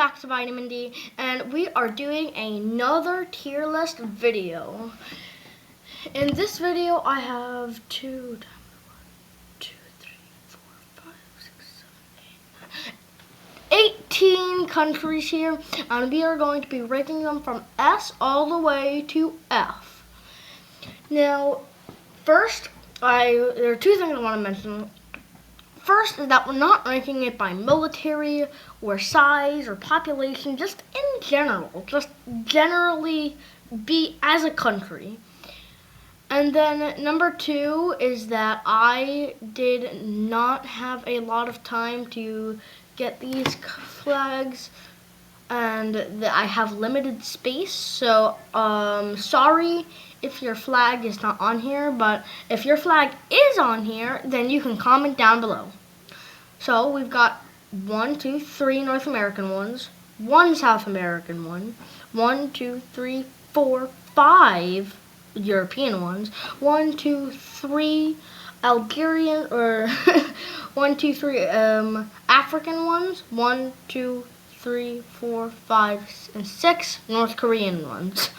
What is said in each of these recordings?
back to Vitamin D, and we are doing another tier list video. In this video, I have 18 countries here, and we are going to be ranking them from S all the way to F. Now, first, there are two things I want to mention. First is that we're not ranking it by military or size or population, just in general, just generally be as a country. And then number two is that I did not have a lot of time to get these flags, and that I have limited space, so sorry if your flag is not on here, but if your flag is on here, then you can comment down below. So we've got 1, 2, 3 North American ones, 1 South American one, 1, 2, 3, 4, 5 European ones, 1, 2, 3 Algerian, or 1, 2, 3 African ones, 1, 2, 3, 4, 5, and 6 North Korean ones.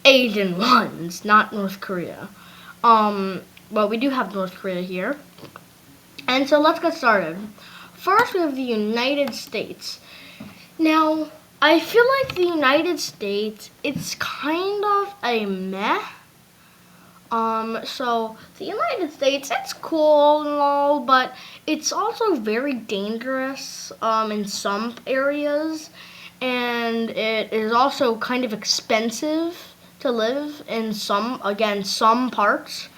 Asian ones, not North Korea. Well, we do have North Korea here. And so let's get started. First, we have the United States. Now, I feel like the United States, it's kind of a meh. So the United States, it's cool and all, but it's also very dangerous in some areas, and it is also kind of expensive to live in some parts.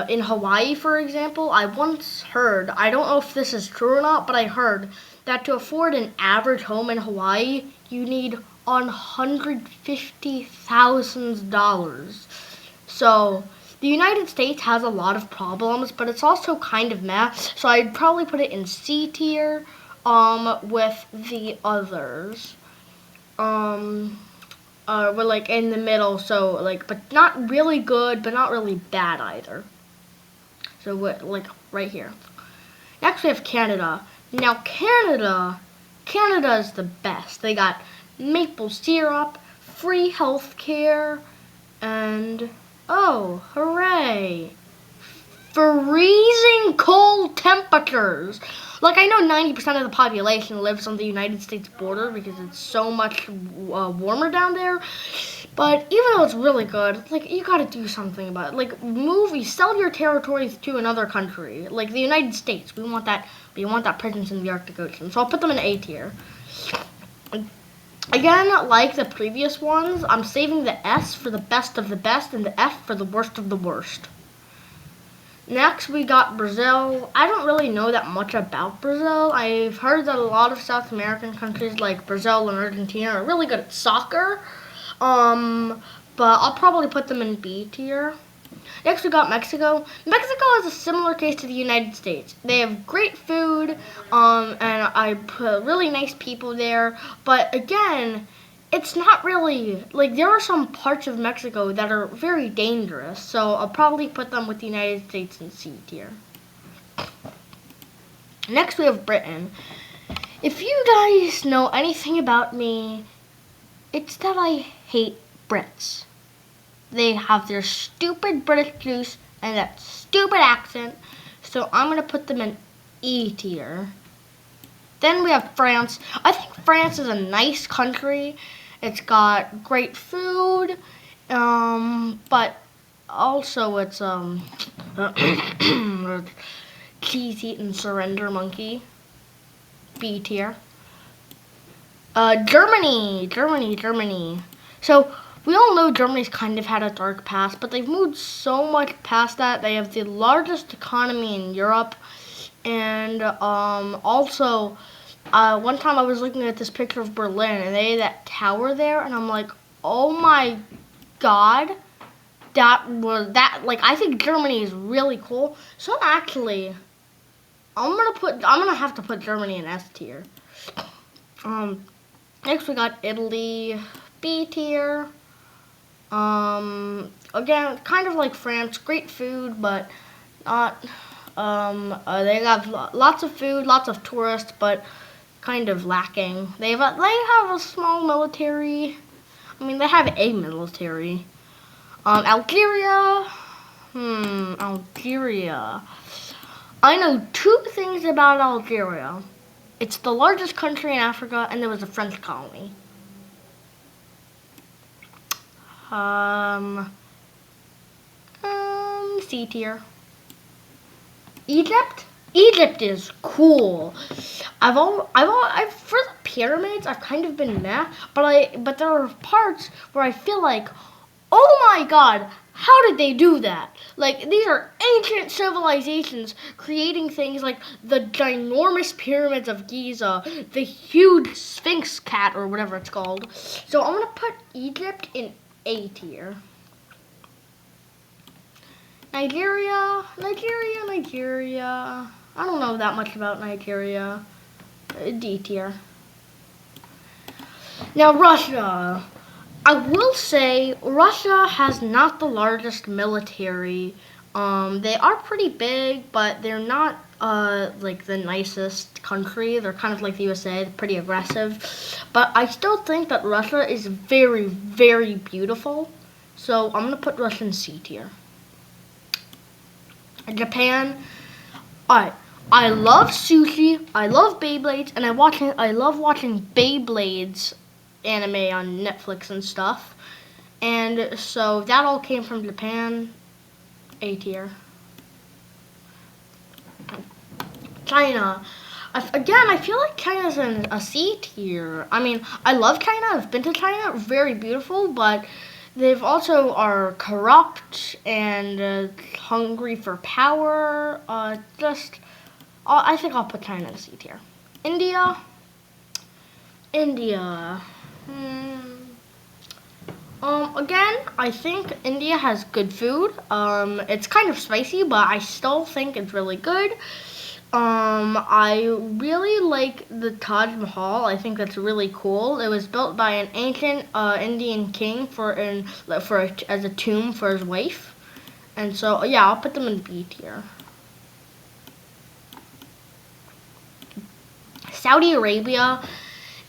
In Hawaii, for example, I once heard, I don't know if this is true or not, but I heard that to afford an average home in Hawaii, you need $150,000. So the United States has a lot of problems, but it's also kind of meh. So I'd probably put it in C tier with the others. We're like in the middle, so like, but not really good, but not really bad either. So we're like right here. Next we have Canada. Now Canada is the best. They got maple syrup, free health care, and oh, hooray, freezing cold temperatures. Like, I know 90% of the population lives on the United States border because it's so much warmer down there. But even though it's really good, like, you gotta do something about it. Like, sell your territories to another country. Like, the United States, we want that presence in the Arctic Ocean. So I'll put them in A tier. Again, like the previous ones, I'm saving the S for the best of the best and the F for the worst of the worst. Next, we got Brazil. I don't really know that much about Brazil. I've heard that a lot of South American countries like Brazil and Argentina are really good at soccer. But I'll probably put them in B tier. Next, we got Mexico. Mexico is a similar case to the United States. They have great food, and I put really nice people there. But again, it's not really, like, there are some parts of Mexico that are very dangerous, so I'll probably put them with the United States in C tier. Next, we have Britain. If you guys know anything about me, it's that I hate Brits. They have their stupid British juice and that stupid accent, so I'm going to put them in E tier. Then we have France. I think France is a nice country. It's got great food, but also it's cheese-eating surrender monkey. B tier. Germany. So we all know Germany's kind of had a dark past, but they've moved so much past that. They have the largest economy in Europe, and also. One time I was looking at this picture of Berlin, and they had that tower there, and I'm like, oh my god, like, I think Germany is really cool. So actually, I'm gonna have to put Germany in S tier. Next we got Italy, B tier. Again, kind of like France, great food, but not They have lots of food, lots of tourists, but kind of lacking. They have a small military. I mean, they have a military. Algeria. Algeria. I know two things about Algeria. It's the largest country in Africa, and there was a French colony. C tier. Egypt. Egypt is cool. I've for the pyramids, I've kind of been meh, but there are parts where I feel like, oh my God, how did they do that? Like, these are ancient civilizations creating things like the ginormous pyramids of Giza, the huge Sphinx cat or whatever it's called. So I'm gonna put Egypt in A tier. Nigeria. I don't know that much about Nigeria. D tier. Now Russia. I will say Russia has not the largest military. They are pretty big, but they're not like the nicest country. They're kind of like the USA, pretty aggressive. But I still think that Russia is very, very beautiful. So I'm gonna put Russia in C tier. Japan. Alright. I love sushi, I love Beyblades, and I love watching Beyblades anime on Netflix and stuff. And so that all came from Japan. A tier. China. Again, I feel like China's in a C tier. I mean, I love China. I've been to China. Very beautiful, but they've also are corrupt and hungry for power. I think I'll put China in C tier. India. Again, I think India has good food. It's kind of spicy, but I still think it's really good. I really like the Taj Mahal. I think that's really cool. It was built by an ancient Indian king as a tomb for his wife. And so, yeah, I'll put them in B tier. Saudi Arabia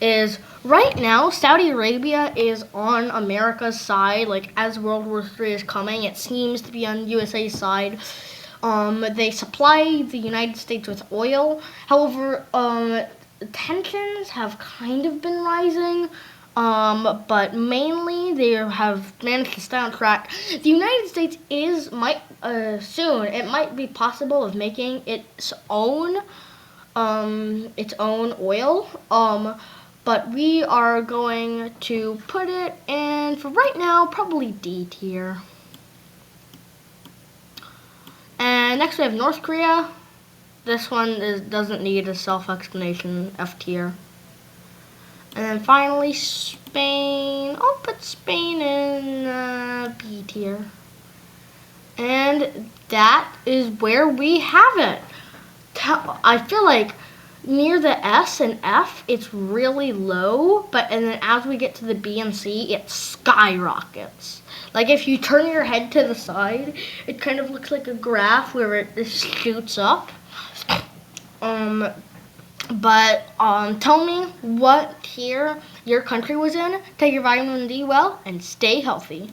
is Saudi Arabia is on America's side. Like, as World War III is coming, it seems to be on USA's side. They supply the United States with oil. However, tensions have kind of been rising. But mainly they have managed to stay on track. The United States soon, it might be possible of making its own oil. But we are going to put it in, for right now, probably D tier. And next we have North Korea. This one doesn't need a self-explanation, F tier. And then finally Spain. I'll put Spain in B tier. And that is where we have it. I feel like near the S and F, it's really low, and then as we get to the B and C, it skyrockets. Like, if you turn your head to the side, it kind of looks like a graph where it shoots up. Tell me what tier your country was in. Take your vitamin D well, and stay healthy.